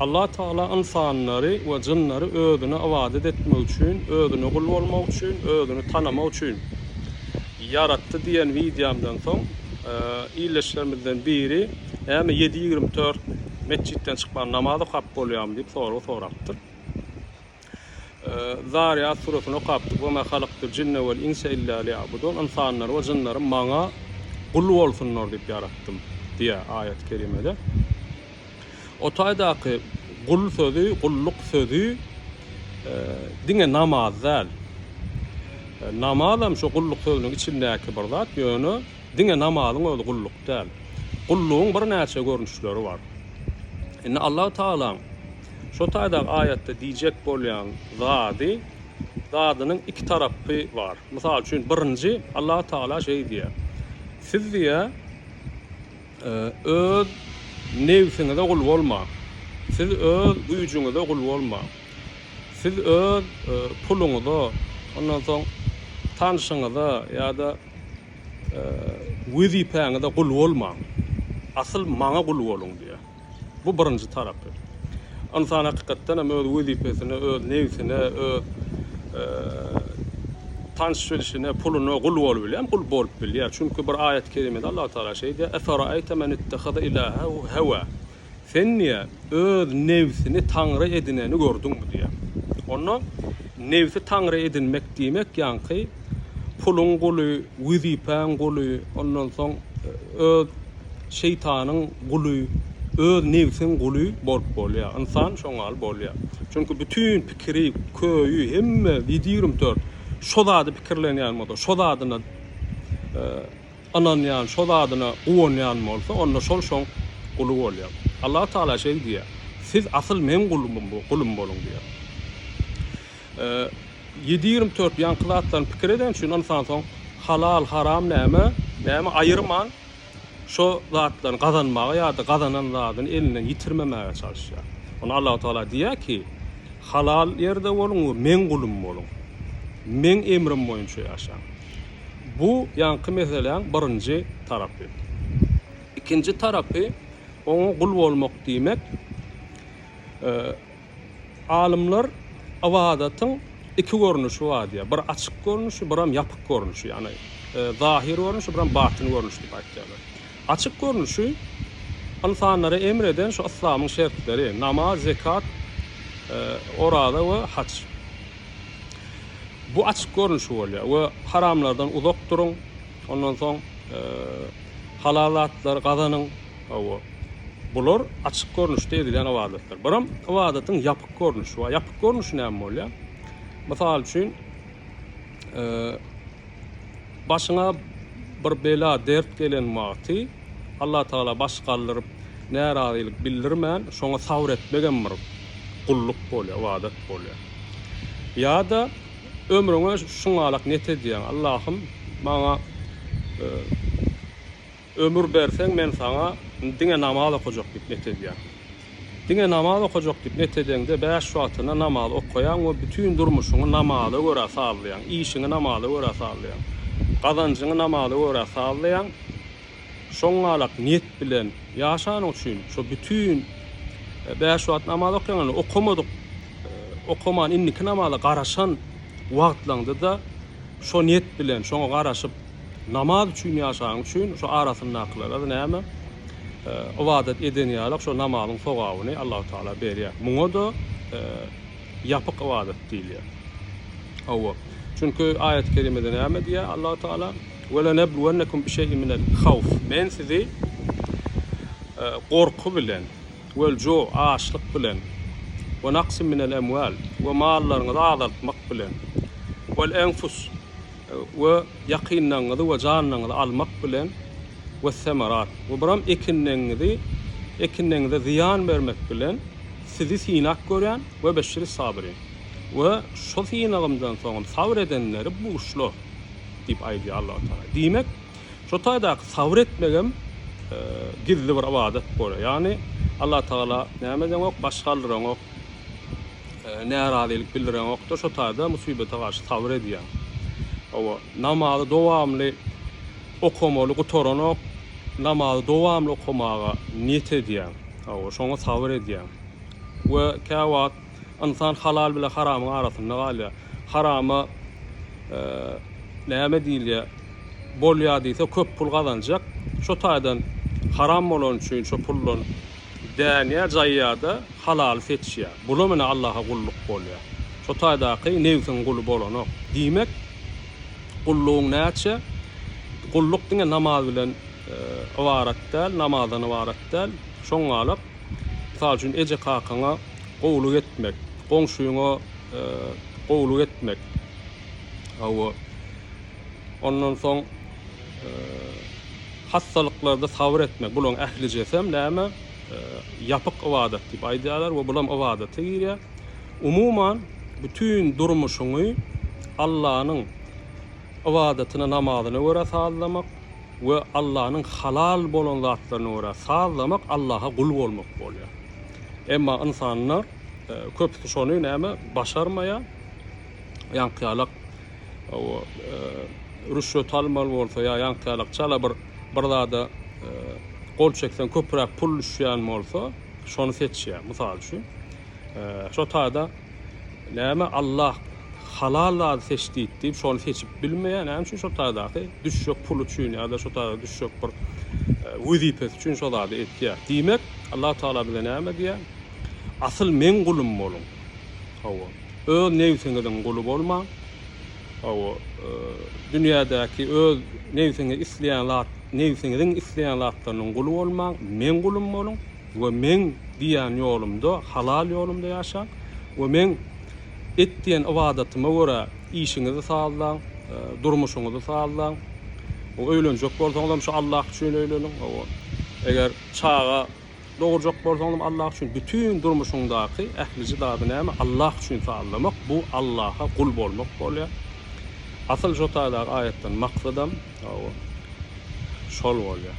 Allah Taala insanları ve cinleri özüne avadet etmek için, özüne kul olmak için, özünü tanımak için yarattı diyen videomdan soň iyileşlerimizden biri hem 7-24 mescitten çıkman namazı kap bolýam diýip sorapdyr. Zariyat surasyny okapdyk. "Ve ma halaqtul jinne vel insa illa liya'budun." İnsanlar we jinleri maňa kul bolsunlar diýip yarattym diýe ayet kerimede. O taýdaky kul sözü, kulluk sözü diňe namaz däl. Namazam şu kulluk sözüniň içindäki bir zat ýöne diňe namazyň özü kulluk däl. Kulluğun bir näçe görnüşleri var. Indi Allah Taala şu taýda ayetde diýjek bolýan zadynyň iki tarapy var. Mysal üçin birinji Allah Taala şey diýer. Siz diýe öz nefsiňize kul bolma. Siz öz güýjüňize kul bolma. Siz öz puluňyza, ondan soň tanşyňyza ýa-da wezipeňize kul bolma. Asyl maňa kul boluň diýer. Bu birinji tarapy. İnsan hakykatdan hem öz wezipesine, öz nefsine, öz tanşylyşyna, puluna kul bolup bilýär, kul bolup bilýär. Çünki bir ayet kerimede Allah Taala şey diýer: "Efera'ayte men ittehada ilahahu hawa." Sen niye öz nefsini taňry edineni gördüňmi diýer. Onu nefsi taňry edinmek diýmek ýa-ni pulun guly, wezipen guly, ondan soň öz şeytanyň guly, öz nefsin guly bolup bolýar. İnsan şoňal bolýar. Çünki bütün pikiri, köýü, hemme 7-24 şo zady pikirlenýän bolsa, şo zadyna ananýan, şo zadyna uwanýan bolsa, onda şol guly bolýar. Allah Taala şey diýer: "Siz asyl men kulum boluň" diýer. 7-24 ýankylatlaryň pikir eden üçin insan soň halal, haram näme aýyrman şo zatlaryny gazanmaga ýa-da gazanan zadyny elinden ýitirmemäge çalışýar. Onu Allah Taala diýer ki, halal ýerde boluň, men kulum boluň. Men emrim boýunça ýaşaň. Bu ýanky meseleň birinji tarapy. İkinji tarapy oňa kul bolmak diýmek. Alimler awadatyň iki görnüşi bar diýer. Bir açyk görnüşi, bir hem ýapyk görnüşi, ýani zahir görnüşi, bir hem batyn görnüşi diýip aýtýarlar. Açyk görnüşi insanlara emreden şu İslamyň şertleri: namaz, zekat, orada we haç. Bu açyk görnüşi bolýar we haramlardan uzak duruň. Ondan soň halalatlar gazanyň. Bular açyk görnüşde edilen awadatlar. Biram awadatyň ýapyk görnüşi we ýapyk görnüşi näme bolýar? Mysal üçin başyňa bir bela dert gelen wagty Allah Taala başgalyryp närazylyk bildirmän, şoňa sabr etmegen bir kulluk bolýar, awadat bolýar. Ýa-da ömrüňe şuňalak net edýän: "Allahym, maňa ömür berseň men sana diňe namaz okujak" diýip net edýär. Diňe namaz okujak diýip net edende 5 wagtyna namaz okuyan we bütün durmuşyňy namaza görä saglýan, işiňi namaza görä saglýan, gazançyňy namaza görä saglýan, şoňalak niyet bilen ýaşan üçin şu bütün 5 wagt namaz okuyan okumadyk, okuman inniki namaza garaşan wagtlarynda da şo niyet bilen şoňa garaşyp namaz üçin ýaşaň üçin şu arasyny naklar. Adı näme? Awadat eden ýalyk şu namazyň sogawyny Allah Taala berýär. Muňa da ýapyk awadat diýilýär. Awa. Çünki ayet kerimede näme diýär Allah Taala? "Ve lenebluwennekum bi şey'in minel havf." Men sizi gorku bilen, weljo açlyk bilen, we naqsim minel emwal, we mallaryňyzy azaltmak bilen, wel enfus we ýakynlaňyzy we janyňyzy almak bilen, we semarat we biram ekinniňize ziyan bermek bilen sizi sinak görýän we beşiri sabirin. We şo sinagymdan soň sabr edenleri buğuşlu diýip aýdýar Allah Taala. Diýmek, şo taýda sabr etmegem gizli bir awadat bolýar. Ýani Allah Taala näme deňok, başgalyryň ok, närazylyk bildiren okda şo taýda musibete garşy sabr edýär. Awa namazy dowamly okumaly, gutoranok namazy dowamly okumaga niyet edýär. Şoňa sabr edýär. we kawat insan halal bile haramın arasında galya. Harama näme diýilýär? Bolýar diýse köp pul gazanjak. Şo taýdan haram bolan üçin şo pullun däniýe jaýýarda halal seçýär. Bula mene Allaha gulluk bolýar. Şo taýdaky newsiň gulu bolany diýmek gullugyň näçe? Gulluk diňe namaz bilen ibaret däl, namazdan ibaret däl. Şoňalyk misal üçin eje kakana gowluk etmek, goňşuýuňa gowluk etmek. Ondan soň hastalıklarda sabır etmek. Bulan ähli jesem näme? Yapık ibadet diýip aýdýarlar we bulam ibadete girýär. Umuman bütün durmuşuňy Allah'ın ibadetine, namazyna görä sazlamak we Allah'ın halal bolan zatlaryna görä sazlamak Allah'a gul bolmak bolýar. Emma insanlar köpüsi şonu näme başarmaýar. Ýankyalak rüşwet almaly bolsa ýa ýankyalak çala bir zada gol çeksen köpürek pul düşýän bolsa şonu seçýär. Mysal üçin şo taýda näme Allah halal zat seçdi diýip şonu seçip bilmeýän, näme üçin şo taýdaky düşük pul üçin ýa-da şo taýda düşük bir wezipet üçin şo zady etýär. Diýmek Allah Taala bilen näme diýär? Asyl men gulum bolum. Hawa. Öz newsiňizden gulu bolma. Hawa. Dünýädäki öz newsiňi isleýän zat, newsiňiziň isleýän zatlarynyň gulu bolmaň, men gulum bolun we men diýän ýolumda, halal ýolumda ýaşaň we men etdiýän ibadetyme görä işiňizi sağlaň, durmuşuňyzy sağlaň. O öýlenjek bolsaňyz şu Allah üçin öýlenin. Eger çağa doğurjak bolsaňyz Allah üçin bütün durmuşuňdaky ähli zady näme? Allah üçin sağlamak, bu Allah'a gul bolmak bolýar. Asıl şo taýda ayetden maksadam şol bolýar.